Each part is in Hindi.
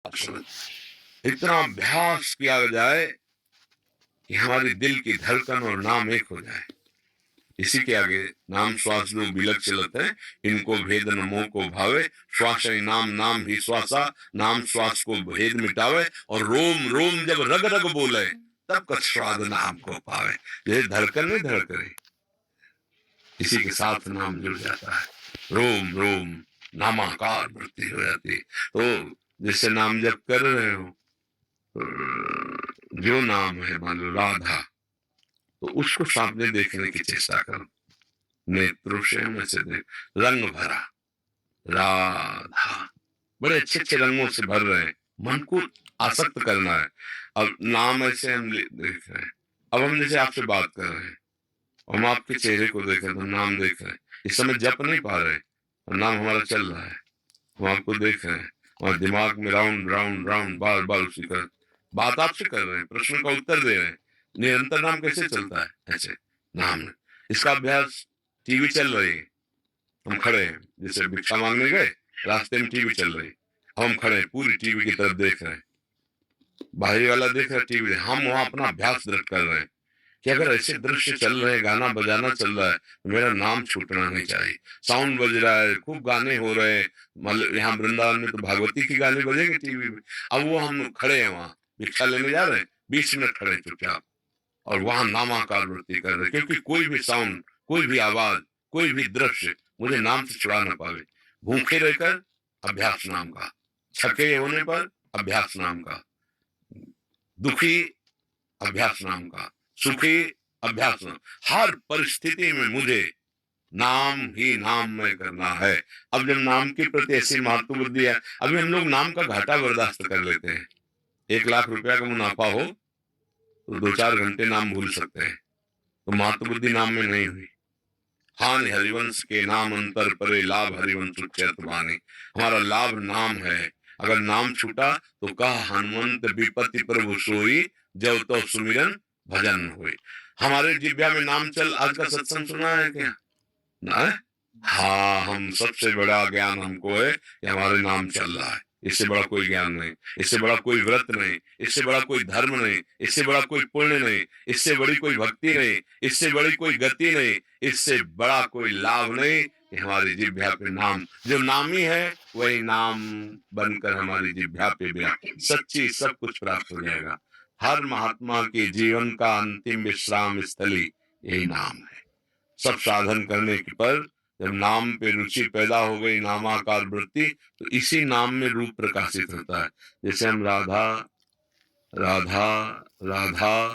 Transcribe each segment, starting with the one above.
इतना अभ्यास किया जाए कि हमारे दिल की धड़कन और नाम एक हो जाए। इसी के आगे नाम श्वास जो बिलक चलत है, इनको भेद न मोह को भावे, श्वास ही नाम नाम ही श्वासा, नाम श्वास को भेद मिटावे, और रोम रोम जब रग रग बोले, तब कछ स्वाद नाम को पावे। ये धड़कन नहीं धड़क रही, इसी के साथ नाम जुड़ जाता है, रोम रोम नामाकार वृत्ति हो जाती है। तो जिससे नाम जब कर रहे हो, जो नाम है मान लो राधा, तो उसको सामने देखने की चेष्टा करो, नेत्रों से ऐसे देख, रंग भरा राधा, बड़े अच्छे अच्छे रंगों से भर रहे हैं, मन को आसक्त करना है। अब नाम ऐसे हम देख रहे हैं, अब हम जैसे आपसे बात कर रहे हैं, हम आपके चेहरे को देख रहे हैं, तो नाम देख रहे हैं, इस समय जप नहीं पा रहे, और नाम हमारा चल रहा है, हम आपको देख रहे हैं, और दिमाग में राउंड राउंड राउंड बार बार उसी का बात आपसे कर रहे हैं, प्रश्न का उत्तर दे रहे हैं। निरंतर नाम कैसे चलता है? ऐसे नाम, इसका अभ्यास। टीवी चल रही है, हम खड़े हैं, जैसे भिक्षा मांगने गए, रास्ते में टीवी चल रही, हम खड़े हैं, पूरी टीवी की तरफ देख रहे हैं, बाहरी वाला देख रहा है टीवी, हम वहां अपना अभ्यास दृढ़ कर रहे हैं कि अगर ऐसे दृश्य चल रहे हैं, गाना बजाना चल रहा है, तो मेरा नाम छूटना नहीं चाहिए। साउंड बज रहा है, खूब गाने हो रहे हैं, मतलब यहाँ वृंदावन में तो भागवती की गाने बजेंगे टीवी में, अब वो हम खड़े हैं वहां भिक्षा लेने जा रहे हैं, 20 मिनट खड़े चुपचाप, और वहां नामाकार वृत्ति कर रहे, क्योंकि कोई भी साउंड, कोई भी आवाज, कोई भी दृश्य मुझे नाम से छुड़ा ना पावे। भूखे रहकर अभ्यास नाम का, थके होने पर अभ्यास नाम का, दुखी अभ्यास नाम का, सुखी अभ्यास नाम, हर परिस्थिति में मुझे नाम ही नाम में करना है। अब जब नाम के प्रति ऐसी महत्व बुद्धि है, अभी हम लोग नाम का घाटा बर्दाश्त कर लेते हैं। 1 लाख रुपया का मुनाफा हो तो 2-4 घंटे नाम भूल सकते हैं, तो महत्व बुद्धि नाम में नहीं हुई। हानि हरिवंश के नाम अंतर परे, लाभ हरिवंश उच्चैत वाणी। हमारा लाभ नाम है, अगर नाम छूटा तो कहा हनुमंत विपत्ति प्रभु सोई, जब तो सुमिरन भजन हुए। हमारे जिब्या में नाम चल, आज का सत्संग सुना है क्या? ना? हाँ, हम सबसे बड़ा ज्ञान हमको है कि हमारे नाम चल रहा है, इससे बड़ा कोई ज्ञान नहीं, इससे बड़ा कोई व्रत नहीं, इससे बड़ा कोई धर्म नहीं, इससे बड़ा कोई पुण्य नहीं, इससे बड़ी कोई भक्ति नहीं, इससे बड़ी कोई गति नहीं, इससे बड़ा कोई लाभ नहीं कि हमारी जिह्वा पे नाम, जो नामी है वही नाम बनकर हमारी जिह्वा पे भी सच्ची सब कुछ प्राप्त हो जाएगा। हर महात्मा के जीवन का अंतिम विश्राम स्थली यही नाम है। सब साधन करने के पर जब नाम पे रुचि पैदा हो गई, नामाकार वृत्ति, तो इसी नाम में रूप प्रकाशित होता है। जैसे हम राधा राधा राधा,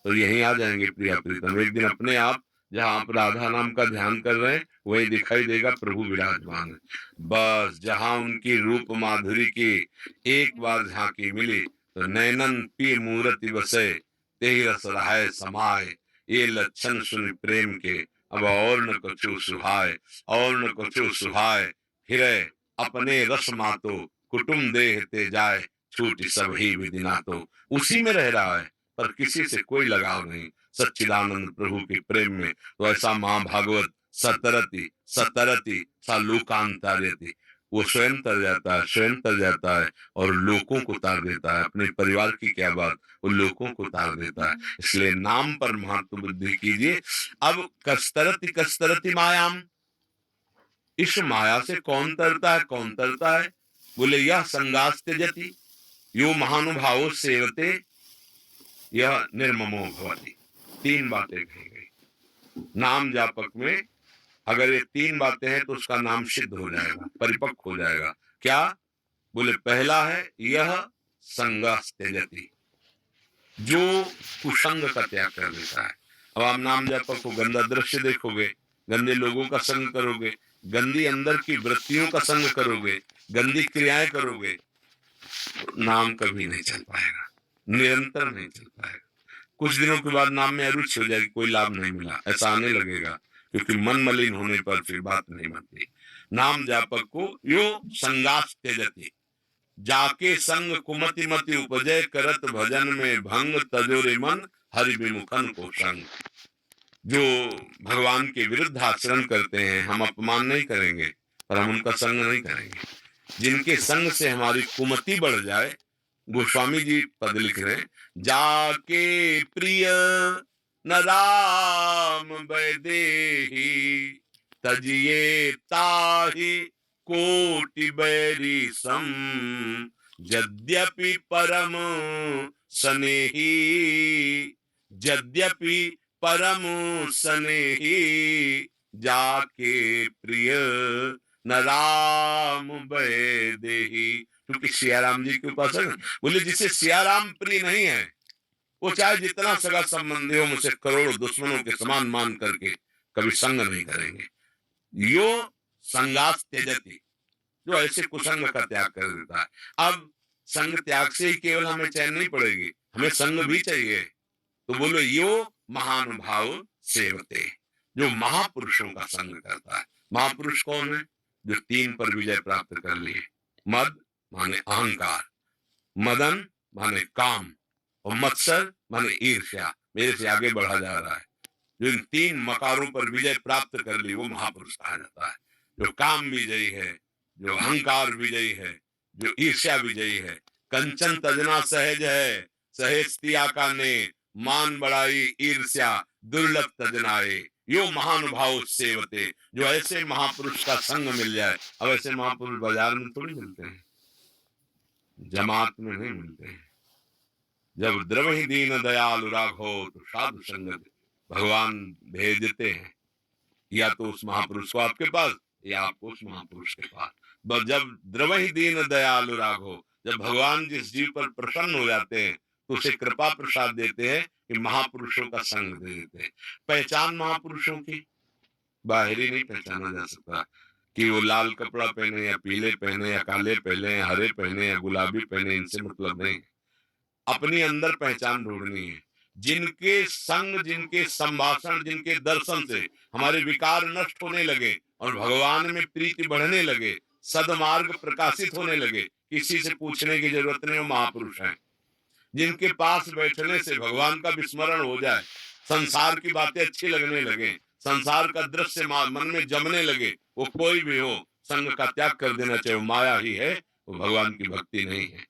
तो यहीं आ जाएंगे प्रिया प्रीतम, एक दिन अपने आप जहां आप राधा नाम का ध्यान कर रहे हैं वही दिखाई देगा प्रभु विराजमान है। बस जहां उनकी रूप माधुरी की एक बार झांकी मिली, तो नैनन पी मूर्ति बसे, तेहि रस रहाय समाये, ये लक्षण सुन प्रेम के, अब और न कछु सुहाय, और न कछु सुहाय, फिरे अपने रस मातो, कुटुम देह ते जाए, छूट सब ही विधि ना। तो उसी में रह रहा है, पर किसी से कोई लगाव नहीं, सच्चिदानंद प्रभु के प्रेम में। तो ऐसा महाभागवत सतरति सतरति सा लोकांतरति, वो स्वयं तर जाता है, स्वयं तर जाता है, और लोगों को तार देता है। अपने परिवार की क्या बात, वो लोगों को तार देता है। इसलिए नाम पर महत्व बुद्धि कीजिए। अब कस्तरति कस्तरति मायाम, इस माया से कौन तरता है, कौन तरता है? बोले यह संगास त्यजति, यो महानुभावो सेवते, यह निर्ममो भवति। 3 बातें कही गई नाम जापक में। अगर ये 3 बातें हैं तो उसका नाम सिद्ध हो जाएगा, परिपक्व हो जाएगा। क्या? बोले पहला है यह संगास त्यजति, जो कुसंग का त्याग कर देता है। अब आप नाम जापक को गंदा दृश्य देखोगे, गंदे लोगों का संग करोगे, गंदी अंदर की वृत्तियों का संग करोगे, गंदी क्रियाएं करोगे, तो नाम कभी नहीं चल पाएगा, निरंतर नहीं चल पाएगा। कुछ दिनों के बाद नाम में अरुचि हो जाएगी, कोई लाभ नहीं मिला, ऐसा आने लगेगा, क्योंकि मन मलिन होने पर फिर बात नहीं बनती। नाम जापक को यो संगास त्यजति, जाके संग कुमति मति उपजय, करत भजन में भंग, तजोरे मन हरि विमुखन को संग। जो भगवान के विरुद्ध आचरण करते हैं, हम अपमान नहीं करेंगे, पर हम उनका संग नहीं करेंगे। जिनके संग से हमारी कुमति बढ़ जाए, गोस्वामी जी पद लिख रहे हैं, जाके प्रिय न राम वैदेही, तजिए ताहि कोटि बैरी सम, यद्यपि परम स्नेही, यद्यपि परम स्नेही, जाके प्रिय न राम वैदेही। क्योंकि सियाराम जी के उपासक बोले, जिसे सियाराम प्रिय नहीं है, वो चाहे जितना सगा संबंधी हो, मुझसे करोड़ों दुश्मनों के समान मान करके कभी संग नहीं करेंगे। यो संगास त्यजति, जो ऐसे कुसंग का त्याग कर देता है। अब संग त्याग से ही केवल हमें चैन नहीं पड़ेगी, हमें संग भी चाहिए। तो बोलो, यो महानुभाव सेवते, जो महापुरुषों का संग करता है। महापुरुष कौन है? जो 3 पर विजय प्राप्त कर लिए। मद माने अहंकार, मदन माने काम, और मत्सर माने ईर्ष्या, मेरे से आगे बढ़ा जा रहा है। जो इन 3 मकारों पर विजय प्राप्त कर ली, वो महापुरुष कहा जाता है। जो काम विजयी है, जो अहंकार विजयी है, जो ईर्ष्या विजयी है। कंचन तजना सहज है, सहेज तिया का ने, मान बढ़ाई ईर्ष्या दुर्लभ तजनाए, यो महानुभाव सेवते। जो ऐसे महापुरुष का संग मिल जाए। अब ऐसे महापुरुष बाजार में थोड़ी मिलते हैं, जमात में नहीं मिलते हैं। जब द्रवहि दीन दयालु राघो, तो साधु संगत भगवान भेजते हैं, या तो उस महापुरुष को आपके पास, या आपको उस महापुरुष के पास। जब द्रवहि दीन दयालु राघो, जब भगवान जिस जीव पर प्रसन्न हो जाते हैं, तो उसे कृपा प्रसाद देते हैं कि महापुरुषों का संग दे देते हैं। पहचान महापुरुषों की बाहरी नहीं पहचाना जा सकता कि वो लाल कपड़ा पहने या पीले पहने या काले पहने या हरे पहने या गुलाबी पहने, इनसे मतलब नहीं। अपनी अंदर पहचान ढूंढनी है। जिनके संग, जिनके संभाषण, जिनके दर्शन से हमारे विकार नष्ट होने लगे और भगवान में प्रीति बढ़ने लगे, सदमार्ग प्रकाशित होने लगे, किसी से पूछने की जरूरत नहीं, वो महापुरुष हैं। जिनके पास बैठने से भगवान का विस्मरण हो जाए, संसार की बातें अच्छी लगने लगे, संसार का दृश्य मन में जमने लगे, वो कोई भी हो, संग का त्याग कर देना चाहिए। माया ही है, वो भगवान की भक्ति नहीं है।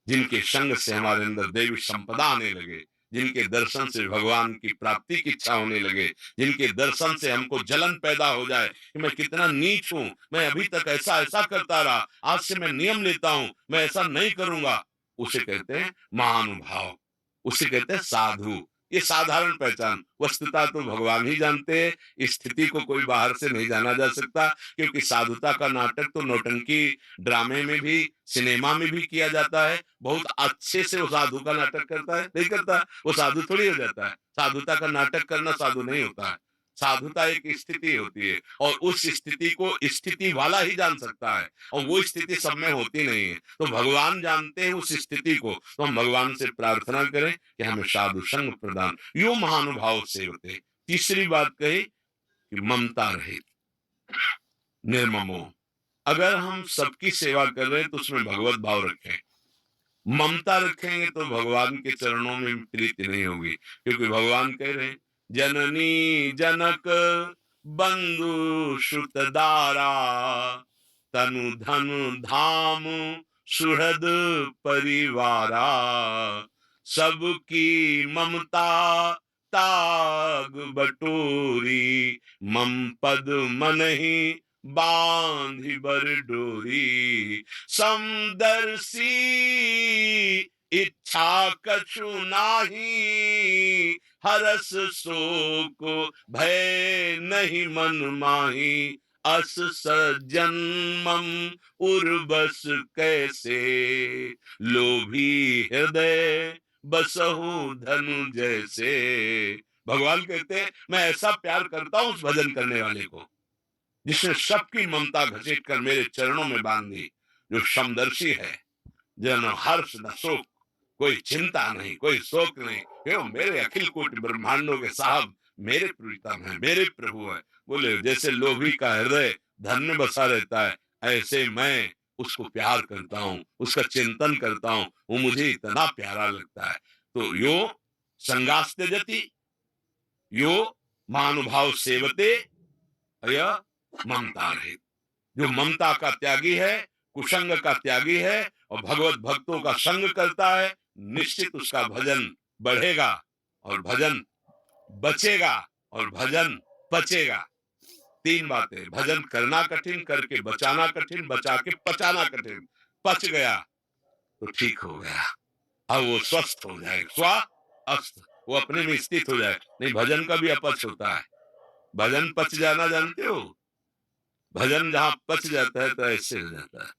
जिनके संग से हमारे अंदर देवी संपदा आने लगे, जिनके दर्शन से भगवान की प्राप्ति की इच्छा होने लगे, जिनके दर्शन से हमको जलन पैदा हो जाए कि मैं कितना नीच हूं, मैं अभी तक ऐसा ऐसा करता रहा, आज से मैं नियम लेता हूं, मैं ऐसा नहीं करूंगा, उसे कहते हैं महानुभाव, उसे कहते हैं साधु। ये साधारण पहचान, वस्तुतः तो भगवान ही जानते हैं, इस स्थिति को कोई बाहर से नहीं जाना जा सकता। क्योंकि साधुता का नाटक तो नौटंकी ड्रामे में भी, सिनेमा में भी किया जाता है। बहुत अच्छे से वो साधु का नाटक करता है, नहीं करता, वो साधु थोड़ी हो जाता है। साधुता का नाटक करना साधु नहीं होता है। साधुता एक स्थिति होती है, और उस स्थिति को स्थिति वाला ही जान सकता है, और वो स्थिति सब में होती नहीं है। तो भगवान जानते हैं उस स्थिति को, तो हम भगवान से प्रार्थना करें कि हमें साधु संग प्रदान, यो महानुभाव सेवते। तीसरी बात कही कि ममता रहित, निर्ममो। अगर हम सबकी सेवा कर रहे हैं तो उसमें भगवत भाव रखें। ममता रखेंगे तो भगवान के चरणों में प्रीति नहीं होगी। क्योंकि भगवान कह रहे हैं, जननी जनक बंधु सुत दारा, तनु धन धाम सुहृद परिवारा, सबकी ममता ताग बटोरी, मम पद मन ही बांधी बर डोरी, समदर्शी इच्छा कछु नाही, हरस शोक भय नहीं मन माही, अस सजन्मम उर्वस कैसे, लोभी हृदय बसहु धनु जैसे। भगवान कहते हैं, मैं ऐसा प्यार करता हूं उस भजन करने वाले को जिसने सबकी ममता घसीट कर मेरे चरणों में बांध दी, जो समदर्शी है, जन हर्ष न शोक, कोई चिंता नहीं, कोई शोक नहीं, क्यों मेरे अखिल कोटि ब्रह्मांडों के साहब मेरे प्रीतम है, मेरे प्रभु है। बोले, जैसे लोभी का हृदय धन में बसा रहता है, ऐसे मैं उसको प्यार करता हूँ, उसका चिंतन करता हूँ, वो मुझे इतना प्यारा लगता है। तो यो संगास त्यजति, यो महानुभाव सेवते, या ममता रहित। जो ममता का त्यागी है कुसंग का त्यागी है और भगवत भक्तों का संग करता है, निश्चित उसका भजन बढ़ेगा और भजन बचेगा और भजन पचेगा। तीन बातें, भजन करना कठिन, करके बचाना कठिन, बचा के पचाना कठिन। पच गया तो ठीक हो गया, अब वो स्वस्थ हो जाएगा, स्व अस्त, वो अपने में स्थित हो जाए। नहीं, भजन का भी अपच होता है। भजन पच जाना जानते हो? भजन जहां पच जाता है तो ऐसे हो जाता है।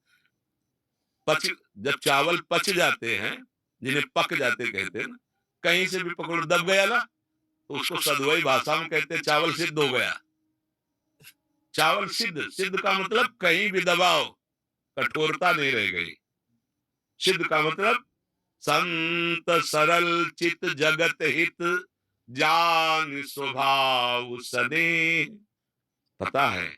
पच, जब चावल पच जाते हैं, जिन्हें पक जाते कहते हैं ना, कहीं से भी पकड़ो दब गया ना, तो उसको सदवई भाषा में कहते हैं चावल सिद्ध हो गया। चावल सिद्ध, सिद्ध का मतलब कहीं भी दबाओ कठोरता नहीं रह गई। सिद्ध का मतलब संत सरल चित जगत हित जान स्वभाव सने। पता है,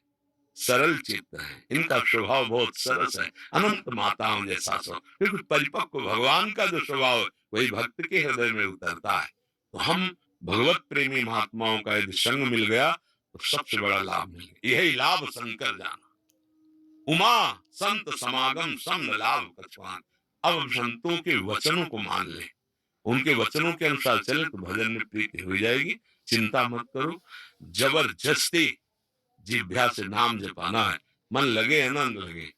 सरल चित्त है, इनका स्वभाव बहुत सरस है, अनंत माताओं जैसा स्वभाव। क्योंकि परिपक्व भगवान का जो स्वभाव है वही भक्त के हृदय में उतरता है। तो हम भगवत प्रेमी महात्माओं का यदि संग मिल गया तो सबसे बड़ा लाभ मिल गया। यही लाभ शंकर जाना। उमा संत समागम सम लाभ कछवान। अब हम संतों के वचनों को मान लें, उनके वचनों के अनुसार चले तो भजन में प्रीति हो जाएगी। चिंता मत करो, जबरदस्ती जिभ्या से नाम जपाना है। मन लगे या ना लगे,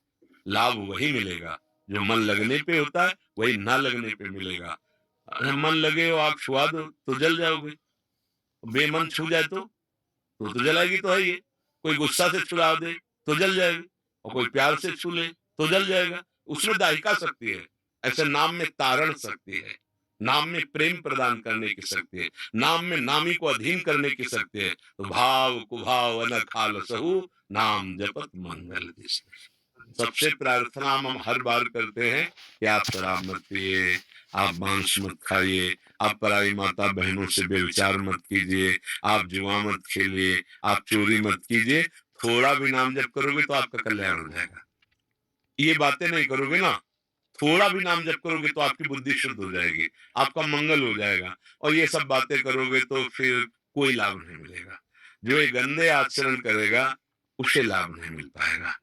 लाभ वही मिलेगा जो मन लगने पे होता है, वही ना लगने पे मिलेगा। अगर मन लगे और आग छुआ दो तो जल जाओगे, बेमन छू जाए तो जलाएगी तो है ये। कोई गुस्सा से छुड़ा दे तो जल जाएगी, और कोई प्यार से छू ले तो जल जाएगा। उसमें दाहिका शक्ति है। ऐसे नाम में तारण शक्ति है, नाम में प्रेम प्रदान करने की शक्ति है, नाम में नामी को अधीन करने की शक्ति है। तो भाव कुभाव अनखाल सहु नाम जपत मंगल दिश। सबसे प्रार्थना हम हर बार करते हैं कि आप शराब मत पिए, आप मांस मत खाइए, आप पराई माता बहनों से बेविचार मत कीजिए, आप जुआ मत खेलिए, आप चोरी मत कीजिए। थोड़ा भी नाम जप करोगे तो आपका कल्याण हो जाएगा। ये बातें नहीं करोगे ना, थोड़ा भी नाम जप करोगे तो आपकी बुद्धि शुद्ध हो जाएगी, आपका मंगल हो जाएगा। और ये सब बातें करोगे तो फिर कोई लाभ नहीं मिलेगा। जो ये गंदे आचरण करेगा उसे लाभ नहीं मिल पाएगा।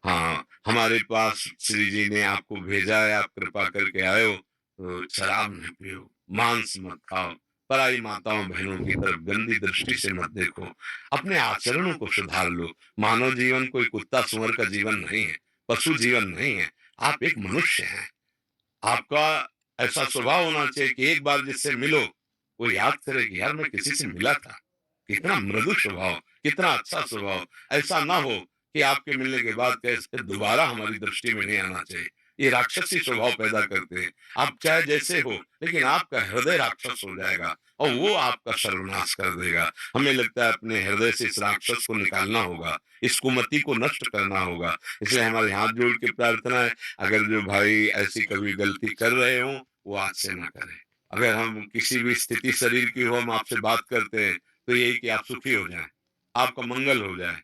हाँ, हमारे पास श्री जी ने आपको भेजा है, आप कृपा करके आए हो, तो शराब नहीं पियो, मांस मत खाओ, पराई माताओं बहनों की तरफ गंदी दृष्टि से मत देखो, अपने आचरणों को सुधार लो। मानव जीवन कोई कुत्ता सुअर का जीवन नहीं है, पशु जीवन नहीं है। आप एक मनुष्य हैं। आपका ऐसा स्वभाव होना चाहिए कि एक बार जिससे मिलो वो याद करे कि यार मैं किसी से मिला था, कितना मृदु स्वभाव, कितना अच्छा स्वभाव। ऐसा ना हो कि आपके मिलने के बाद कैसे दोबारा हमारी दृष्टि में नहीं आना चाहिए। ये राक्षसी स्वभाव पैदा करते हैं। आप चाहे जैसे हो, लेकिन आपका हृदय राक्षस हो जाएगा और वो आपका सर्वनाश कर देगा। हमें लगता है अपने हृदय से इस राक्षस को निकालना होगा, इस कुमति को नष्ट करना होगा। इसलिए हमारे हाथ जोड़ के प्रार्थना है, अगर जो भाई ऐसी कभी गलती कर रहे हो वो आज से ना करें। अगर हम किसी भी स्थिति शरीर की हो, हम आपसे बात करते हैं तो यही कि आप सुखी हो जाएं, आपका मंगल हो जाए,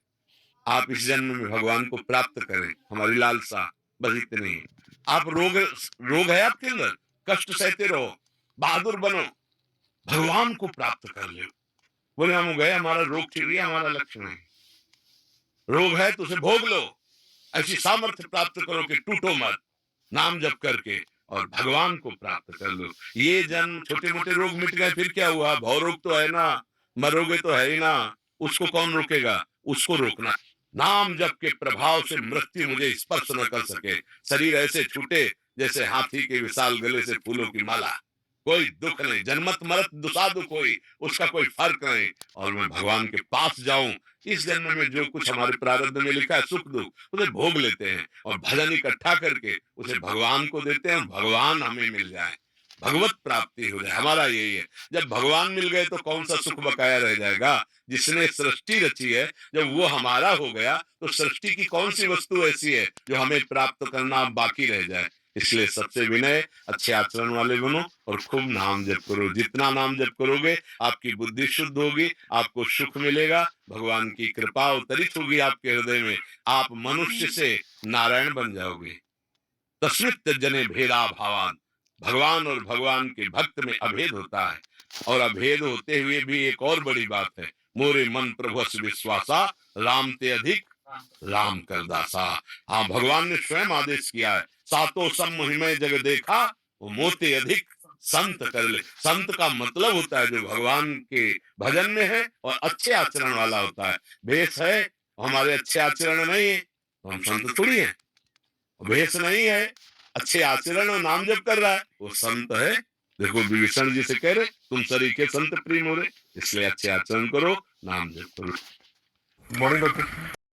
आप इस जन्म में भगवान को प्राप्त करें, हमारी लालसा बस इतनी है। आप रोग है आपके अंदर, कष्ट सहते रहो, बहादुर बनो, भगवान को प्राप्त कर लो। बोले हम गए, हमारा रोग ठीक है, हमारा लक्ष्य नहीं। रोग है तो उसे भोग लो, ऐसी सामर्थ्य प्राप्त करो कि टूटो मत, नाम जप करके और भगवान को प्राप्त कर लो। ये जन्म छोटे मोटे रोग मिट गए, फिर क्या हुआ? भव रोग तो है ना, मरोगे तो है ही ना, उसको कौन रोकेगा? उसको रोकना। नाम जप के प्रभाव से मृत्यु मुझे स्पर्श न कर सके, शरीर ऐसे छूटे जैसे हाथी के विशाल गले से फूलों की माला। कोई दुख नहीं, जन्मत मरत दुसाधु कोई, उसका कोई फर्क नहीं। और मैं भगवान के पास जाऊं, इस जन्म में जो कुछ हमारे प्रारब्ध में लिखा है सुख दुख उसे भोग लेते हैं और भजन इकट्ठा करके उसे भगवान को देते हैं, भगवान हमें मिल जाए, भगवत प्राप्ति हो जाए। हमारा यही है। जब भगवान मिल गए तो कौन सा सुख बकाया रह जाएगा? जिसने सृष्टि रची है, जब वो हमारा हो गया तो सृष्टि की कौन सी वस्तु ऐसी है जो हमें प्राप्त करना बाकी रह जाए? इसलिए सबसे विनय, अच्छे आचरण वाले बनो और खूब नाम जप करो। जितना नाम जप करोगे आपकी बुद्धि शुद्ध होगी, आपको सुख मिलेगा, भगवान की कृपा अवतरित होगी आपके हृदय में, आप मनुष्य से नारायण बन जाओगे। तस्मित् जने भेदा भावान, भगवान और भगवान के भक्त में अभेद होता है। और अभेद होते हुए भी एक और बड़ी बात है, मोरे मन प्रभु विश्वासा राम ते अधिक राम कर दासा। हाँ, भगवान ने स्वयं आदेश किया है, सातों सम महिमा जग देखा, वो मोते अधिक संत कर ले। संत का मतलब होता है जो भगवान के भजन में है और अच्छे आचरण वाला होता है। भेष है, हमारे अच्छे आचरण नहीं है तो हम संत थोड़ी है। भेष नहीं है, अच्छे आचरण और नाम जप कर रहा है, वो संत है। देखो विभीषण जी से कह रहे तुम सरीखे संत प्रिय मोरे, इसलिए अच्छे आचरण करो, नाम जप करो। Morning doctor.